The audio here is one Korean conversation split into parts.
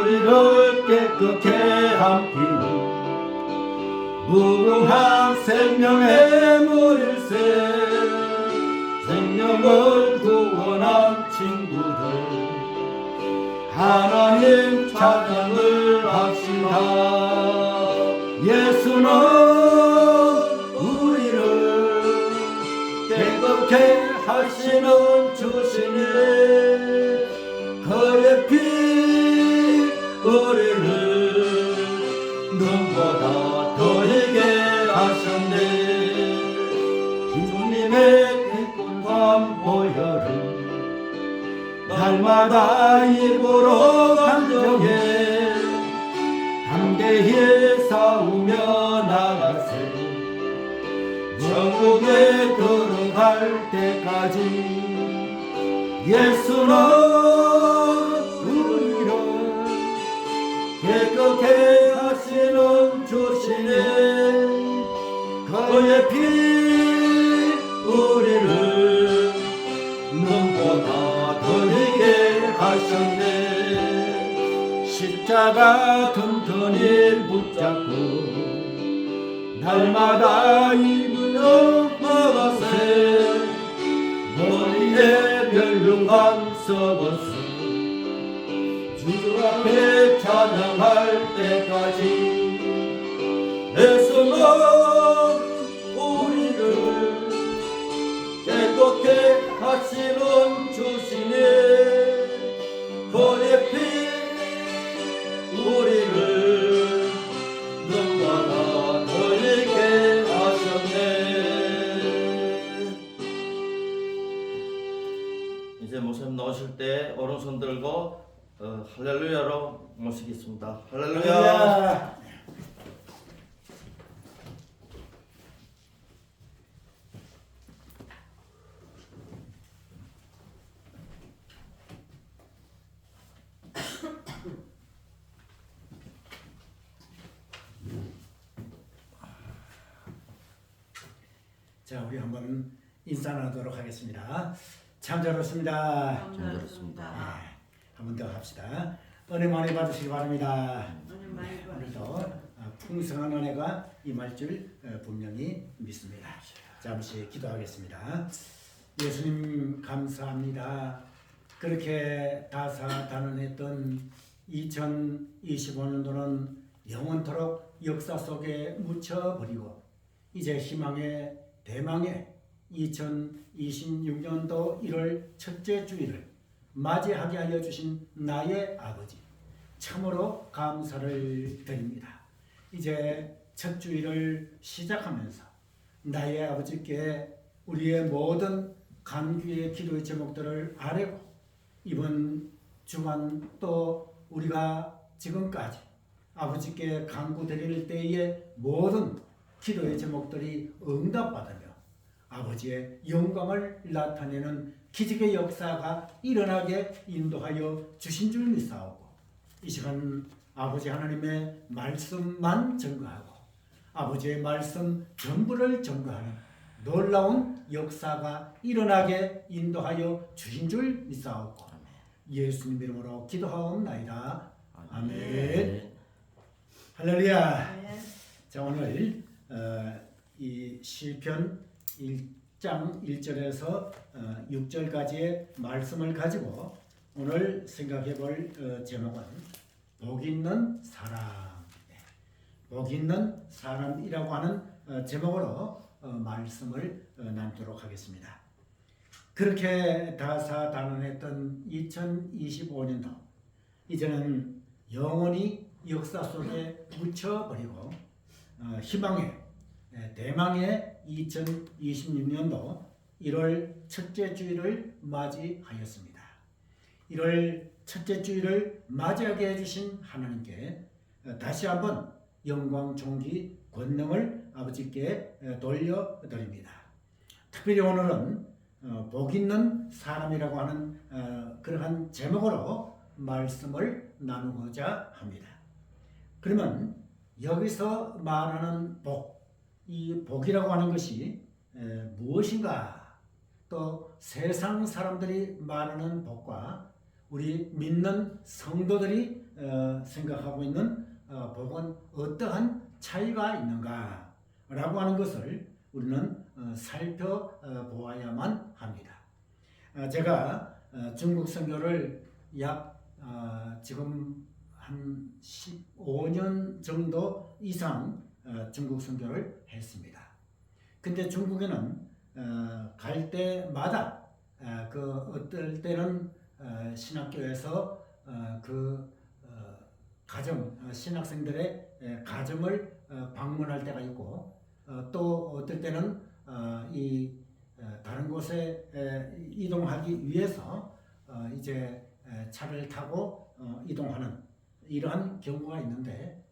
우리를 깨끗게 함기는 무궁한 생명의 물일세. 생명을 구원한 친구들 하나님 찬양을 합시다. 예수는 우리를 깨끗게 하시는 주시니 그의 피 우리를 눈보다 더하게 하셨네. 주님의 기쁨과 보혈은 날마다 입으로 간증해 담대히 싸우며 나가세. 천국에 들어갈 때까지 예수는 우리를 깨끗게 하시는 주시네. 그의 피 우리를 눈보다 더하게 하셨네. 십자가 튼튼히 붙잡고 날마다 입으로 나가세. 머리에 멸류관 썩어서 주 앞에 찬양할 때까지 예수는 우리를 깨끗게 하시는 주시니 그의 피 우리를 눈보다 더하게 하셨네. 이제 목사님 나오실 때 오른손 들고 할렐루야로 모시겠습니다. 할렐루야. 자, 우리 한번 인사 나누도록 하겠습니다. 참 잘 오셨습니다. 참 잘했습니다. 한 번 더 합시다. 은혜 많이 받으시기 바랍니다. 은혜 많이 오늘도 풍성한 은혜가 임할 줄 분명히 믿습니다. 잠시 기도하겠습니다. 예수님 감사합니다. 그렇게 다사다난했던 2025년도는 영원토록 역사 속에 묻혀버리고 이제 희망의 대망의 2026년도 1월 첫째 주일을 맞이하게 하여 주신 나의 아버지, 참으로 감사를 드립니다. 이제 첫 주일을 시작하면서 나의 아버지께 우리의 모든 간구의 기도의 제목들을 아뢰고 이번 주간 또 우리가 지금까지 아버지께 간구 드릴 때의 모든 기도의 제목들이 응답받으며 아버지의 영광을 나타내는 기적의 역사가 일어나게 인도하여 주신 줄 믿사오고 이 시간 아버지 하나님의 말씀만 증거하고 아버지의 말씀 전부를 증거하는 놀라운 역사가 일어나게 인도하여 주신 줄 믿사오고 예수님 이름으로 기도하옵나이다. 아멘. 할렐루야. 자, 오늘 이 시편 1장 1절에서 6절까지의 말씀을 가지고 오늘 생각해 볼 제목은 복 있는 사람, 복 있는 사람이라고 하는 제목으로 말씀을 나누도록 하겠습니다. 그렇게 다사다난했던 2025년도 이제는 영원히 역사 속에 묻혀버리고 희망의 대망의 2026년도 1월 첫째 주일을 맞이하였습니다. 1월 첫째 주일을 맞이하게 해주신 하나님께 다시 한번 영광, 존귀, 권능을 아버지께 돌려드립니다. 특별히 오늘은 복 있는 사람이라고 하는 그러한 제목으로 말씀을 나누고자 합니다. 그러면 여기서 말하는 복, 이 복이라고 하는 것이 무엇인가? 또 세상 사람들이 말하는 복과 우리 믿는 성도들이 생각하고 있는 복은 어떠한 차이가 있는가라고 하는 것을 우리는 살펴보아야만 합니다. 제가 중국 선교를 약 지금 한 15년 정도 이상 중국 선교를 했습니다. 근데 중국에는 갈 때마다 어떨 때는 신학교에서 신학생들의 가정을 방문할 때가 있고 또 어떨 때는 다른 곳에 이동하기 위해서 이제 차를 타고 이동하는 이러한 경우가 있는데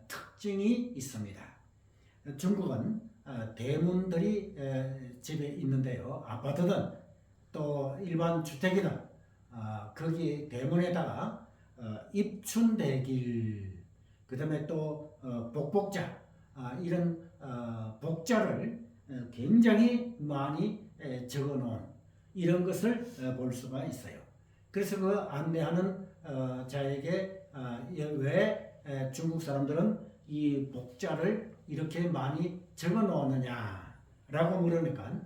특징이 있습니다. 중국은 대문들이 집에 있는데요. 아파트든 또 일반 주택이든 거기 대문에다가 입춘대길 그 다음에 또 복복자 이런 복자를 굉장히 많이 적어놓은 이런 것을 볼 수가 있어요. 그래서 그 안내하는 자에게 왜 중국 사람들은 이 복자를 이렇게 많이 적어놓느냐라고 물으니까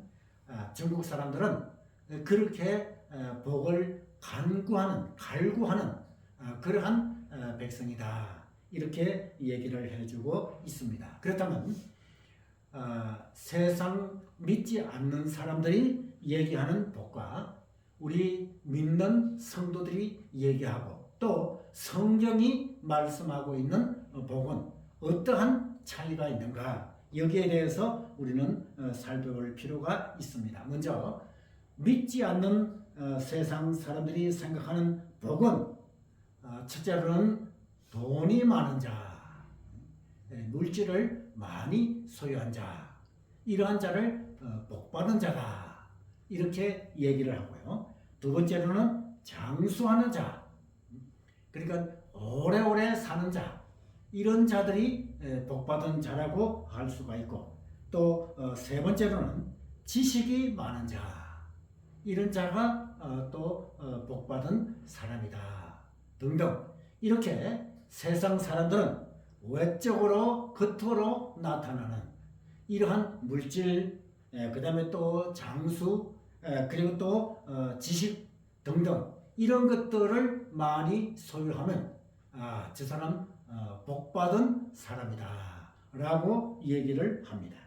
중국 사람들은 그렇게 복을 갈구하는 그러한 백성이다 이렇게 얘기를 해주고 있습니다. 그렇다면 세상 믿지 않는 사람들이 얘기하는 복과 우리 믿는 성도들이 얘기하고 또 성경이 말씀하고 있는 복은 어떠한 차이가 있는가 여기에 대해서 우리는 살펴볼 필요가 있습니다. 먼저 믿지 않는 세상 사람들이 생각하는 복은 첫째로는 돈이 많은 자, 물질을 많이 소유한 자, 이러한 자를 복받은 자다 이렇게 얘기를 하고요. 두 번째로는 장수하는 자, 그러니까 오래오래 사는 자, 이런 자들이 복받은 자라고 할 수가 있고 또 세 번째로는 지식이 많은 자, 이런 자가 또 복받은 사람이다 등등 이렇게 세상 사람들은 외적으로 겉으로 나타나는 이러한 물질 그 다음에 또 장수 그리고 또 지식 등등 이런 것들을 많이 소유하면 저 사람 복받은 사람이다 라고 얘기를 합니다.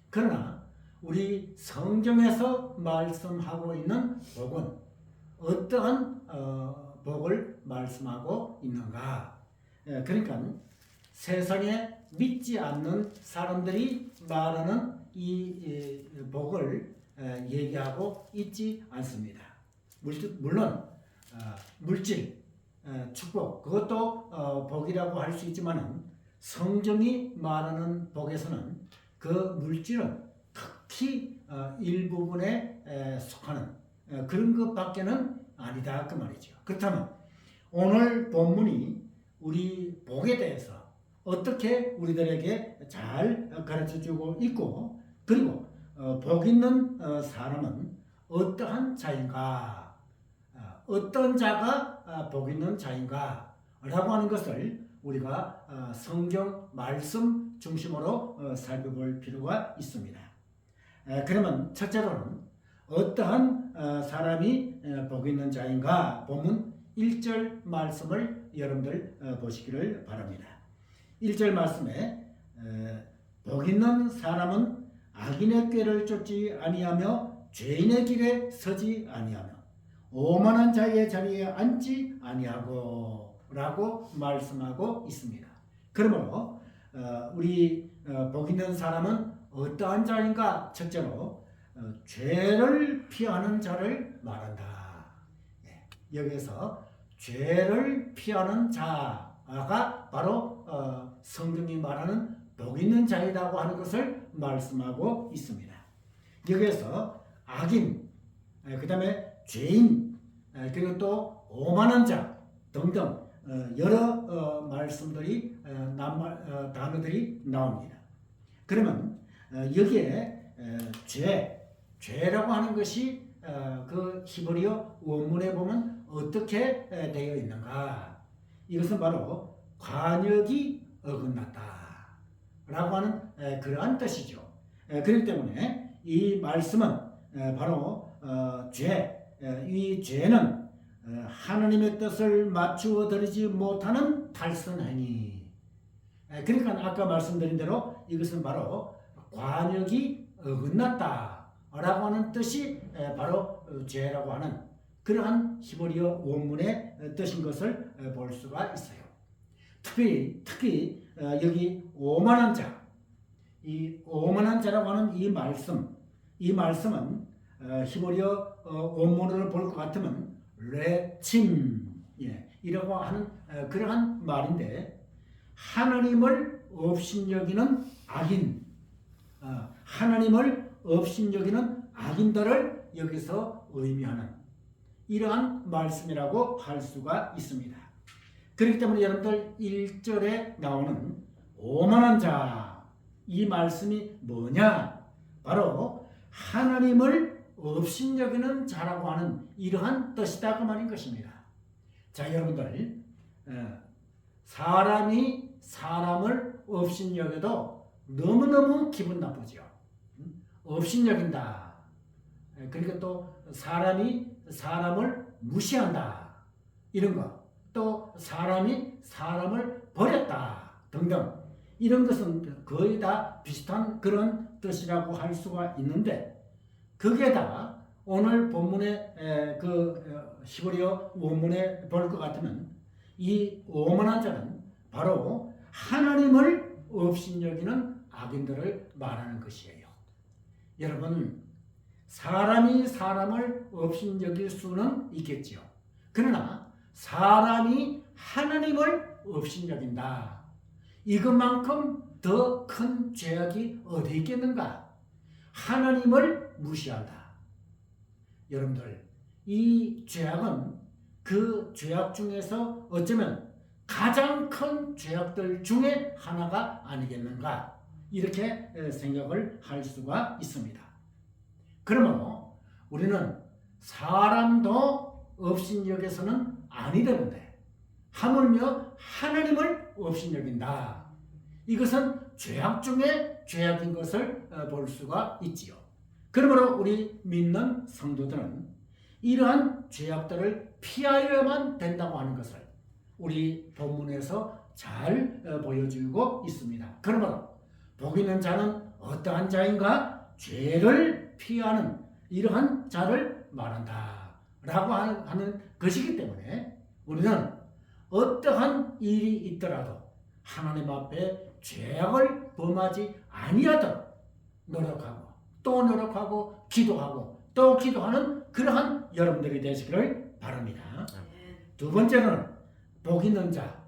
그러나 우리 성경에서 말씀하고 있는 복은 어떠한 복을 말씀하고 있는가? 그러니까 세상에 믿지 않는 사람들이 말하는 이 복을 얘기하고 있지 않습니다. 물론 물질, 축복 그것도 복이라고 할 수 있지만은 성경이 말하는 복에서는 그 물질은 특히 일부분에 속하는 그런 것밖에는 아니다 그 말이죠. 그렇다면 오늘 본문이 우리 복에 대해서 어떻게 우리들에게 잘 가르쳐주고 있고 그리고 복 있는 사람은 어떠한 자인가 어떤 자가 복 있는 자인가 라고 하는 것을 우리가 성경 말씀 중심으로 살펴볼 필요가 있습니다. 그러면 첫째로는 어떠한 사람이 복 있는 자인가 본문 1절 말씀을 여러분들 보시기를 바랍니다. 1절 말씀에 복 있는 사람은 악인의 꾀를 쫓지 아니하며 죄인의 길에 서지 아니하며 오만한 자의 자리에 앉지 아니하고 라고 말씀하고 있습니다. 그러므로 우리 복 있는 사람은 어떠한 자인가? 첫째로 죄를 피하는 자를 말한다. 여기서 죄를 피하는 자가 바로 성경이 말하는 복 있는 자이라고 하는 것을 말씀하고 있습니다. 여기에서 악인, 그 다음에 죄인, 그리고 또 오만한 자 등등 여러 말씀들이 단어들이 나옵니다. 그러면 여기에 죄라고 하는 것이 그 히브리어 원문에 보면 어떻게 되어 있는가? 이것은 바로 관역이 어긋났다 라고 하는 그러한 뜻이죠. 그렇기 때문에 이 말씀은 바로 이 죄는 하나님의 뜻을 맞추어 드리지 못하는 탈선행위. 그러니까 아까 말씀드린 대로 이것은 바로 관역이 어긋났다라고 하는 뜻이 바로 죄라고 하는 그러한 히브리어 원문의 뜻인 것을 볼 수가 있어요. 특히 여기 오만한 자, 이 오만한 자라고 하는 이 말씀은 히브리어 원문을 볼 것 같으면 레침 이라고 하는 그러한 말인데, 하나님을 업신여기는 악인, 하나님을 업신여기는 악인들을 여기서 의미하는 이러한 말씀이라고 할 수가 있습니다. 그렇기 때문에 여러분들 1절에 나오는 오만한 자, 이 말씀이 뭐냐? 바로 하나님을 업신여기는 자라고 하는 이러한 뜻이다 그 말인 것입니다. 자, 여러분들, 사람이 사람을 업신여겨도 너무너무 기분 나쁘죠. 업신여긴다. 그러니까 또 사람이 사람을 무시한다. 이런 거. 또 사람이 사람을 버렸다. 등등. 이런 것은 거의 다 비슷한 그런 뜻이라고 할 수가 있는데, 그게 다 오늘 본문의 히브리어 원문에 볼 것 같으면 이 오만한 자는 바로 하나님을 업신여기는 악인들을 말하는 것이에요. 여러분, 사람이 사람을 업신여길 수는 있겠지요. 그러나 사람이 하나님을 업신여긴다. 이것만큼 더 큰 죄악이 어디 있겠는가? 하나님을 무시한다. 여러분들, 이 죄악은 그 죄악 중에서 어쩌면 가장 큰 죄악들 중에 하나가 아니겠는가? 이렇게 생각을 할 수가 있습니다. 그러므로 우리는 사람도 업신여겨서는 아니 되는데 하물며 하나님을 업신여긴다. 이것은 죄악 중에 죄악인 것을 볼 수가 있지요. 그러므로 우리 믿는 성도들은 이러한 죄악들을 피하여야만 된다고 하는 것을 우리 본문에서 잘 보여주고 있습니다. 그러므로 복 있는 자는 어떠한 자인가? 죄를 피하는 이러한 자를 말한다 라고 하는 것이기 때문에 우리는 어떠한 일이 있더라도 하나님 앞에 죄악을 범하지 아니하도록 노력하고 또 노력하고 기도하고 또 기도하는 그러한 여러분들이 되시기를 바랍니다. 두 번째는 복 있는 자,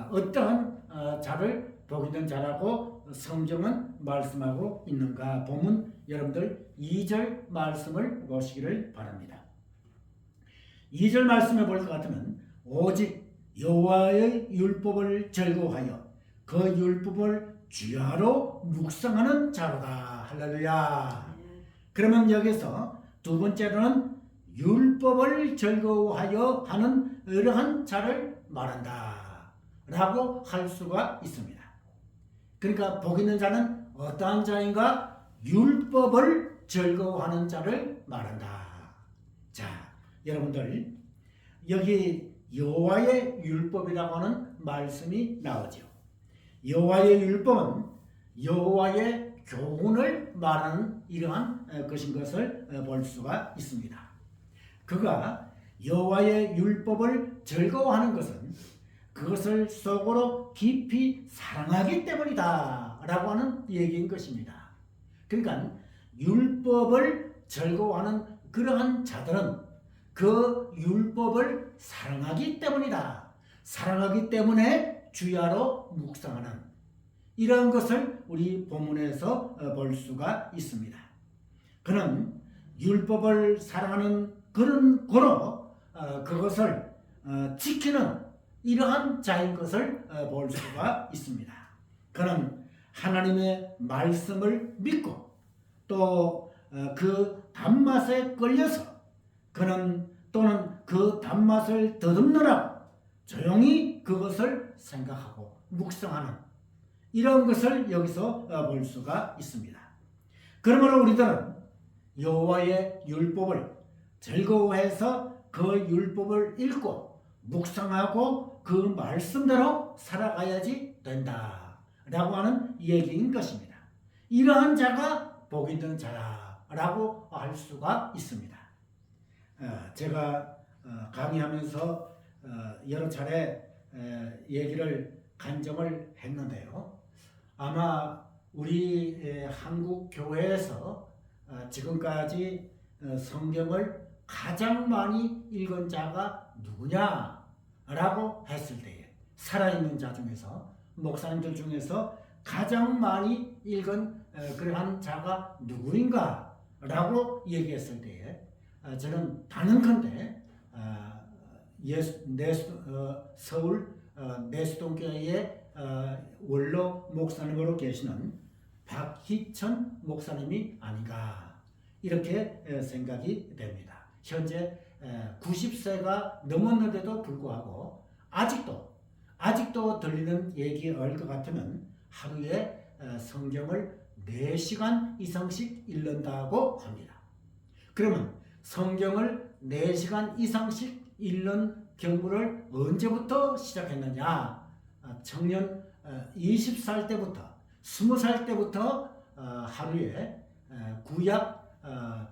어떠한 자를 복 있는 자라고 성경은 말씀하고 있는가 보면 여러분들 2절 말씀을 보시기를 바랍니다. 2절 말씀을 볼 것 같으면 오직 여호와의 율법을 즐거워하여 그 율법을 주야로 묵상하는 자로다. 할렐루야. 그러면 여기서 두 번째로는 율법을 즐거워하여 하는 이러한 자를 말한다 라고 할 수가 있습니다. 그러니까 복 있는 자는 어떠한 자인가? 율법을 즐거워하는 자를 말한다. 자, 여러분들, 여기 여호와의 율법이라고 하는 말씀이 나오죠. 여호와의 율법은 여호와의 교훈을 말하는 이러한 것인 것을 볼 수가 있습니다. 그가 여호와의 율법을 즐거워하는 것은 그것을 속으로 깊이 사랑하기 때문이다 라고 하는 얘기인 것입니다. 그러니까 율법을 즐거워하는 그러한 자들은 그 율법을 사랑하기 때문이다. 사랑하기 때문에 주야로 묵상하는 이러한 것을 우리 본문에서 볼 수가 있습니다. 그는 율법을 사랑하는 그런 거로 그것을 지키는 이러한 자인 것을 볼 수가 있습니다. 그는 하나님의 말씀을 믿고 또 그 단맛에 끌려서 그는 또는 그 단맛을 더듬느라 조용히 영원히 그것을 생각하고 묵상하는 이런 것을 여기서 볼 수가 있습니다. 그러므로 우리들은 여호와의 율법을 즐거워해서 그 율법을 읽고 묵상하고 그 말씀대로 살아가야지 된다라고 하는 얘기인 것입니다. 이러한 자가 복 있는 자라고 할 수가 있습니다. 제가 강의하면서 여러 차례 얘기를 간증을 했는데요. 아마 우리 한국 교회에서 지금까지 성경을 가장 많이 읽은 자가 누구냐라고 했을 때에 살아있는 자 중에서 목사님들 중에서 가장 많이 읽은 그러한 자가 누구인가 라고 얘기했을 때에 저는 단언컨대 서울 내수동교회의 원로 목사님으로 계시는 박희천 목사님이 아닌가 이렇게 생각이 됩니다. 현재 90세가 넘었는데도 불구하고 아직도 들리는 얘기일 것 같으면 하루에 성경을 4시간 이상씩 읽는다고 합니다. 그러면 성경을 4시간 이상씩 읽는 경우를 언제부터 시작했느냐? 청년 20살 때부터 20살 때부터 하루에 구약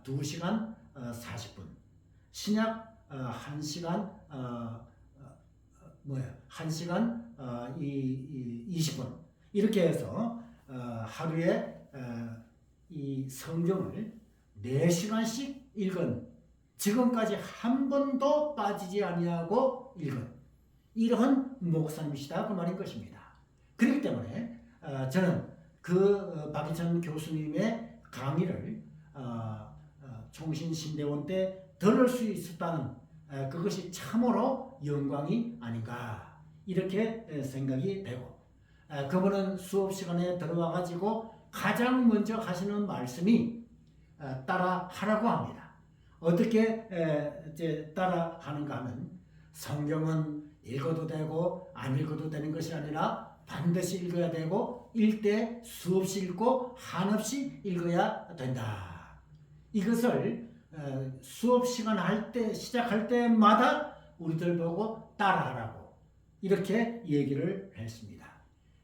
2시간 40분, 신약 1시간 1시간 20분 이렇게 해서 하루에 이 성경을 4시간씩 읽은 지금까지 한 번도 빠지지 아니하고 읽은 이러한 목사님이시다 그 말인 것입니다. 그렇기 때문에 저는 그 박희천 교수님의 강의를 총신신대원 때 들을 수 있었다는 그것이 참으로 영광이 아닌가 이렇게 생각이 되고 그분은 수업 시간에 들어와 가지고 가장 먼저 하시는 말씀이 따라 하라고 합니다. 어떻게 따라 하는가 하면 성경은 읽어도 되고 안 읽어도 되는 것이 아니라 반드시 읽어야 되고 읽되 수없이 읽고 한없이 읽어야 된다. 이것을 수업 시간 할 때 시작할 때마다 우리들 보고 따라하라고 이렇게 얘기를 했습니다.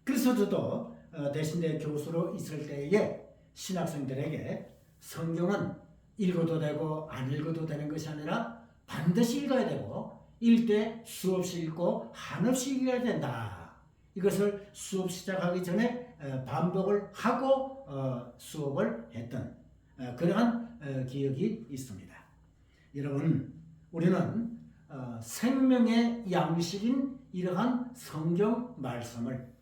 그래서 저도 대신대 교수로 있을 때에 신학생들에게 성경은 읽어도 되고 안 읽어도 되는 것이 아니라 반드시 읽어야 되고 읽되 수없이 읽고 한없이 읽어야 된다. 이것을 수업 시작하기 전에 반복을 하고 수업을 했던 그러한 기억이 있습니다. 여러분, 우리는 생명의 양식인 이러한 성경 말씀을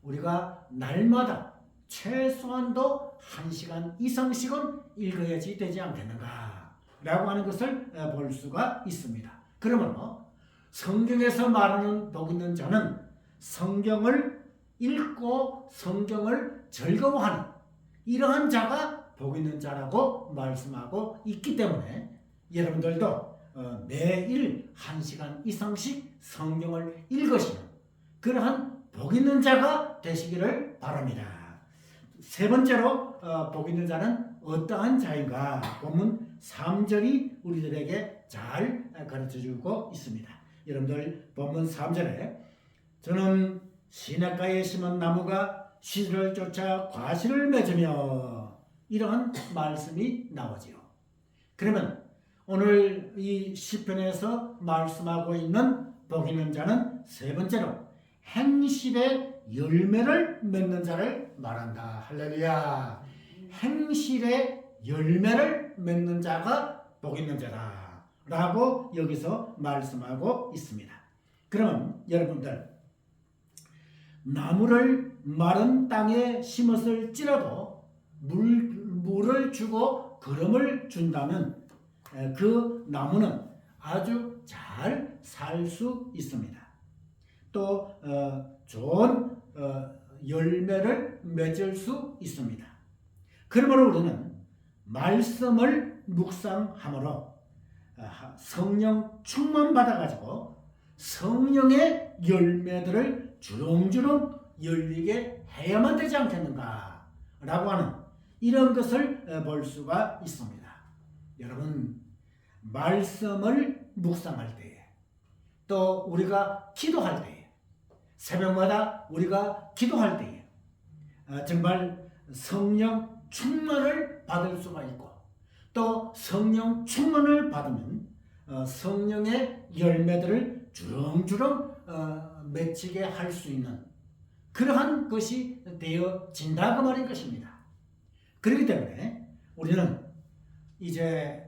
우리가 날마다 최소한도 1시간 이상씩은 읽어야지 되지 않겠는가 라고 하는 것을 볼 수가 있습니다. 그러므로 성경에서 말하는 복 있는 자는 성경을 읽고 성경을 즐거워하는 이러한 자가 복 있는 자라고 말씀하고 있기 때문에 여러분들도 매일 1시간 이상씩 성경을 읽으시는 그러한 복 있는 자가 되시기를 바랍니다. 세 번째로 복 있는 자는 어떠한 자인가? 본문 3절이 우리들에게 잘 가르쳐주고 있습니다. 여러분들 본문 3절에 저는 시냇가에 심은 나무가 시를 쫓아 과실을 맺으며 이러한 말씀이 나오지요. 그러면 오늘 이 시편에서 말씀하고 있는 복 있는 자는 세 번째로 행실의 열매를 맺는 자를 말한다. 할렐루야. 행실의 열매를 맺는 자가 복 있는 자다 라고 여기서 말씀하고 있습니다. 그러면 여러분들 나무를 마른 땅에 심었을지라도 물을 주고 거름을 준다면 그 나무는 아주 잘 살 수 있습니다. 또 좋은 열매를 맺을 수 있습니다. 그러므로 우리는 말씀을 묵상함으로 성령 충만 받아가지고 성령의 열매들을 주렁주렁 열리게 해야만 되지 않겠는가 라고 하는 이런 것을 볼 수가 있습니다. 여러분, 말씀을 묵상할 때에, 또 우리가 기도할 때에, 새벽마다 우리가 기도할 때에 정말 성령 충만을 받을 수가 있고, 또 성령 충만을 받으면 성령의 열매들을 주렁주렁 맺히게 할 수 있는 그러한 것이 되어진다 그 말인 것입니다. 그렇기 때문에 우리는 이제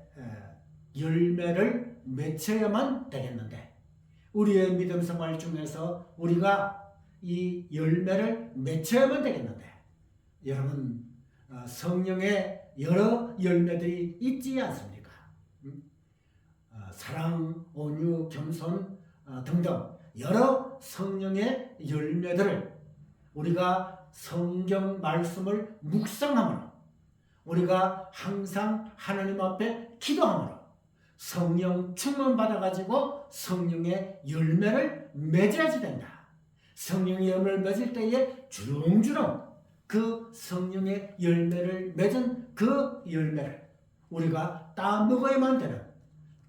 열매를 맺혀야만 되겠는데, 우리의 믿음 생활 중에서 우리가 이 열매를 맺혀야만 되겠는데, 여러분, 성령의 여러 열매들이 있지 않습니까? 사랑, 온유, 겸손 등등 여러 성령의 열매들을 우리가 성경 말씀을 묵상함으로, 우리가 항상 하나님 앞에 기도함으로 성령 충만 받아가지고 성령의 열매를 맺어야지 된다. 성령의 열매를 맺을 때에 주렁주렁 그 성령의 열매를 맺은 그 열매를 우리가 따먹어야만 되는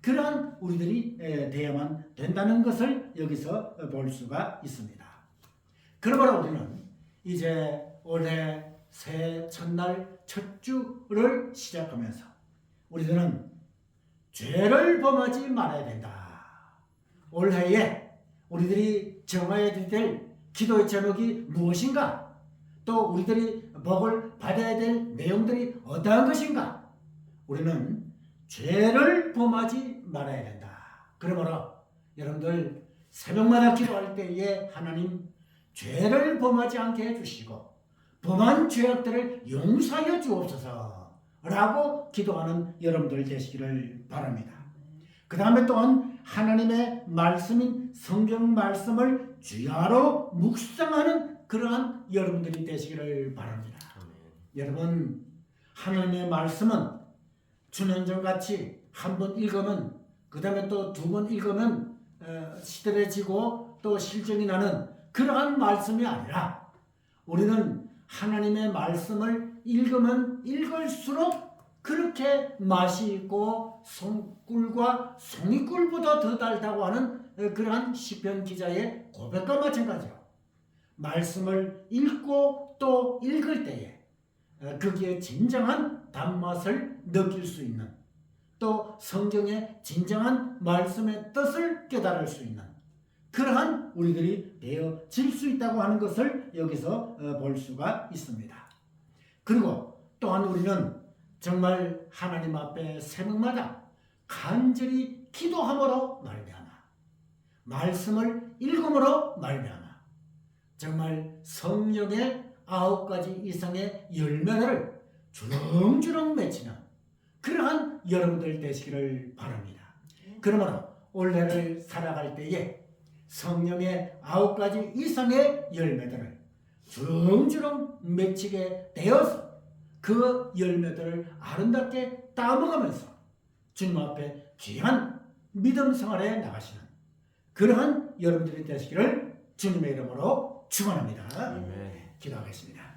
그러한 우리들이 되어야만 된다는 것을 여기서 볼 수가 있습니다. 그러므로 우리는 이제 올해 새 첫날 첫 주를 시작하면서 우리들은 죄를 범하지 말아야 된다. 올해에 우리들이 정해야 될 기도의 제목이 무엇인가? 또 우리들이 복을 받아야 될 내용들이 어떠한 것인가? 우리는 죄를 범하지 말아야 된다. 그러므로 여러분들 새벽마다 기도할 때에 하나님 죄를 범하지 않게 해주시고 범한 죄악들을 용서하여 주옵소서 라고 기도하는 여러분들 되시기를 바랍니다. 그 다음에 또한 하나님의 말씀인 성경 말씀을 주야로 묵상하는 그러한 여러분들이 되시기를 바랍니다. 여러분, 하나님의 말씀은 준현정같이 한 번 읽으면 그 다음에 또 두 번 읽으면 시들해지고 또 실증이 나는 그러한 말씀이 아니라, 우리는 하나님의 말씀을 읽으면 읽을수록 그렇게 맛이 있고 송꿀과 송이꿀보다 더 달다고 하는 그러한 시편 기자의 고백과 마찬가지로 말씀을 읽고 또 읽을 때에 거기에 진정한 단맛을 느낄 수 있는, 또 성경의 진정한 말씀의 뜻을 깨달을 수 있는 그러한 우리들이 되어질 수 있다고 하는 것을 여기서 볼 수가 있습니다. 그리고 또한 우리는 정말 하나님 앞에 새벽마다 간절히 기도함으로 말미암아, 말씀을 읽음으로 말미암아 정말 성령의 9가지 이상의 열매를 주렁주렁 맺히는 그러한 여러분들 되시기를 바랍니다. 그러므로 올해를 살아갈 때에 성령의 9가지 이상의 열매들을 주렁주렁 맺히게 되어서 그 열매들을 아름답게 따먹으면서 주님 앞에 귀한 믿음 생활에 나가시는 그러한 여러분들이 되시기를 주님의 이름으로 축원합니다. 아멘. 기도하겠습니다.